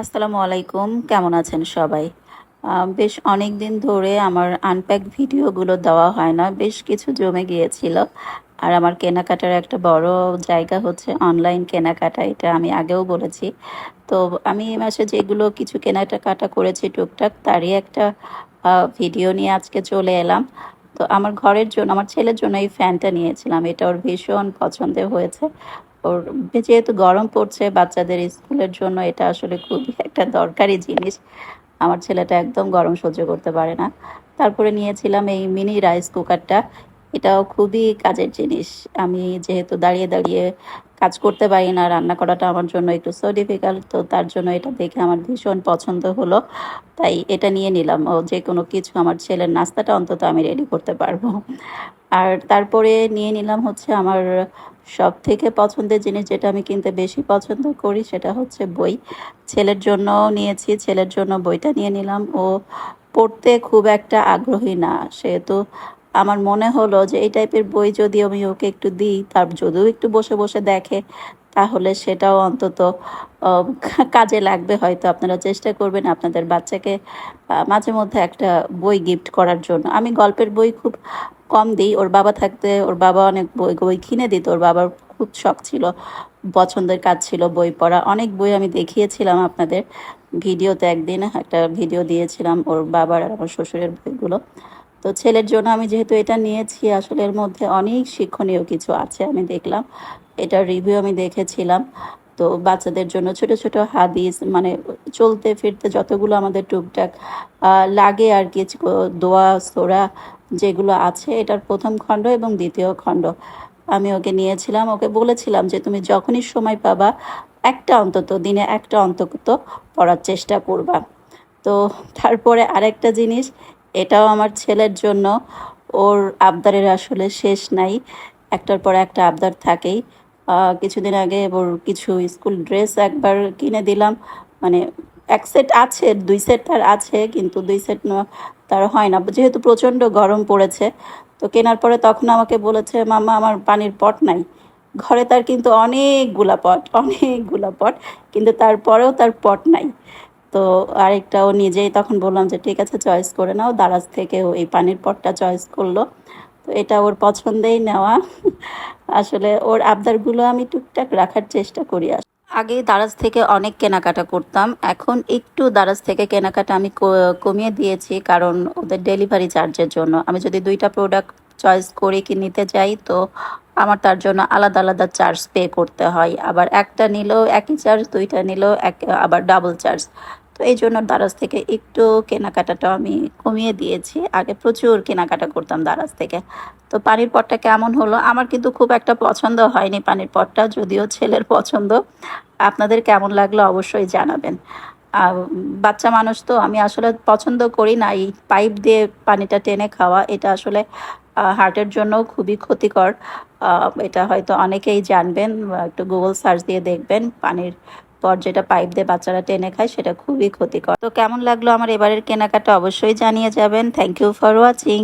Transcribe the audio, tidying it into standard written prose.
আসসালামু আলাইকুম, কেমন আছেন সবাই? বেশ অনেক দিন ধরে আমার আনপ্যাক ভিডিওগুলো দেওয়া হয় না, বেশ কিছু জমে গিয়েছিল। আর আমার কেনাকাটার একটা বড় জায়গা হচ্ছে অনলাইন কেনাকাটা, এটা আমি আগেও বলেছি। তো আমি এই মাসে যেগুলো কিছু কেনাকাটা করেছি টুকটাক, তারই একটা ভিডিও নিয়ে আজকে চলে এলাম। তো আমার ঘরের জন্য, আমার ছেলের জন্য এই ফ্যানটা নিয়েছিলাম, এটা ওর ভীষণ পছন্দের হয়েছে। ওর যেহেতু গরম পড়ছে, বাচ্চাদের স্কুলের জন্য এটা আসলে খুবই একটা দরকারি জিনিস। আমার ছেলেটা একদম গরম সহ্য করতে পারে না। তারপরে নিয়েছিলাম এই মিনি রাইস কুকারটা, এটাও খুবই কাজের জিনিস। আমি যেহেতু দাঁড়িয়ে দাঁড়িয়ে কাজ করতে পারি না, রান্না করাটা আমার জন্য একটু সো ডিফিকাল্ট, তো তার জন্য এটা দেখে আমার ভীষণ পছন্দ হলো, তাই এটা নিয়ে নিলাম। ও যে কোনো কিছু, আমার ছেলের নাস্তাটা অন্তত আমি রেডি করতে পারবো। আর তারপরে নিয়ে নিলাম হচ্ছে আমার সব থেকে পছন্দের জিনিস, যেটা আমি কিনতে বেশি পছন্দ করি, সেটা হচ্ছে বই। ছেলের জন্য নিয়েছি, ছেলের জন্য বইটা নিয়ে নিলাম। ও পড়তে খুব একটা আগ্রহী না, সেহেতু আমার মনে হলো যে এই টাইপের বই যদি আমি ওকে একটু দিই, তার যদিও একটু বসে বসে দেখে, তাহলে সেটাও অন্তত কাজে লাগবে। হয়তো আপনারা চেষ্টা করবেন আপনাদের বাচ্চাকে মাঝে মধ্যে একটা বই গিফট করার জন্য। আমি গল্পের বই খুব কম দিই, ওর বাবা থাকতে ওর বাবা অনেক বই বই কিনে দিত। ওর বাবার খুব শখ ছিল, পছন্দের কাজ ছিল বই পড়া। অনেক বই আমি দেখিয়েছিলাম আপনাদের ভিডিওতে, একদিন একটা ভিডিও দিয়েছিলাম ওর বাবার আর আমার শ্বশুরের বইগুলো। তো ছেলের জন্য আমি যেহেতু এটা নিয়েছি, আসলে এর মধ্যে অনেক শিক্ষণীয় কিছু আছে আমি দেখলাম, এটার রিভিউ আমি দেখেছিলাম। তো বাচ্চাদের জন্য ছোট ছোট হাদিস, মানে চলতে ফিরতে যতগুলো আমাদের টুকটাক লাগে আর কি, দোয়া সোরা যেগুলো আছে, এটার প্রথম খণ্ড এবং দ্বিতীয় খণ্ড আমি ওকে নিয়েছিলাম। ওকে বলেছিলাম যে তুমি যখনই সময় পাবা একটা অন্তত, দিনে একটা অন্তত পড়ার চেষ্টা করবা। তো তারপরে আরেকটা জিনিস, এটাও আমার ছেলের জন্য। ওর আবদারের আসলে শেষ নাই, একটার পর একটা আবদার থাকেই। কিছুদিন আগে ওর কিছু স্কুল ড্রেস একবার কিনে দিলাম, মানে এক সেট আছে, দুই সেট তার আছে, কিন্তু দুই সেট তার হয় না, যেহেতু প্রচণ্ড গরম পড়েছে। তো কেনার পরে তখন আমাকে বলেছে, মাম্মা আমার পানির পট নাই। ঘরে তার কিন্তু অনেকগুলা পট, অনেকগুলা পট, কিন্তু তারপরেও তার পট নাই। তো আরেকটা ও নিজেই, তখন বললাম যে ঠিক আছে চয়েস করে নাও, দারাজ থেকে ও এই পানির পটটা চয়েস করলো। তো এটা ওর পছন্দেই নেওয়া। আসলে ওর আবদারগুলো আমি টুকটাক রাখার চেষ্টা করি। আগে দারাজ থেকে অনেক কেনাকাটা করতাম, এখন একটু দারাজ থেকে কেনাকাটা আমি কমিয়ে দিয়েছি, কারণ ওদের ডেলিভারি চার্জের জন্য। আমি যদি দুইটা প্রোডাক্ট চয়েস করে কি নিতে যাই, তো আমার তার জন্য আলাদা আলাদা চার্জ পে করতে হয়। আবার একটা নিলেও একই চার্জ, দুইটা নিলেও আবার ডাবল চার্জ। তো এই জন্য দারাজ থেকে একটু কেনাকাটাটা আমি কমিয়ে দিয়েছি। আগে প্রচুর কেনাকাটা করতাম দারাজ থেকে। তো পানির পটটা কেমন হলো, আমার কিন্তু খুব একটা পছন্দ হয়নি পানির পটটা, যদিও ছেলের পছন্দ। আপনাদের কেমন লাগলো অবশ্যই জানাবেন। বাচ্চা মানুষ তো, আমি আসলে পছন্দ করি না এই পাইপ দিয়ে পানিটা টেনে খাওয়া, এটা আসলে হার্টের জন্য খুবই ক্ষতিকর। এটা হয়তো অনেকেই জানবেন, একটু গুগল সার্চ দিয়ে দেখবেন, পানির পর যেটা পাইপ দিয়ে বাচ্চারা টেনে খায় সেটা খুবই ক্ষতিকর। তো কেমন লাগলো আমার এবারের কেনাকাটা অবশ্যই জানিয়ে যাবেন। Thank you for watching.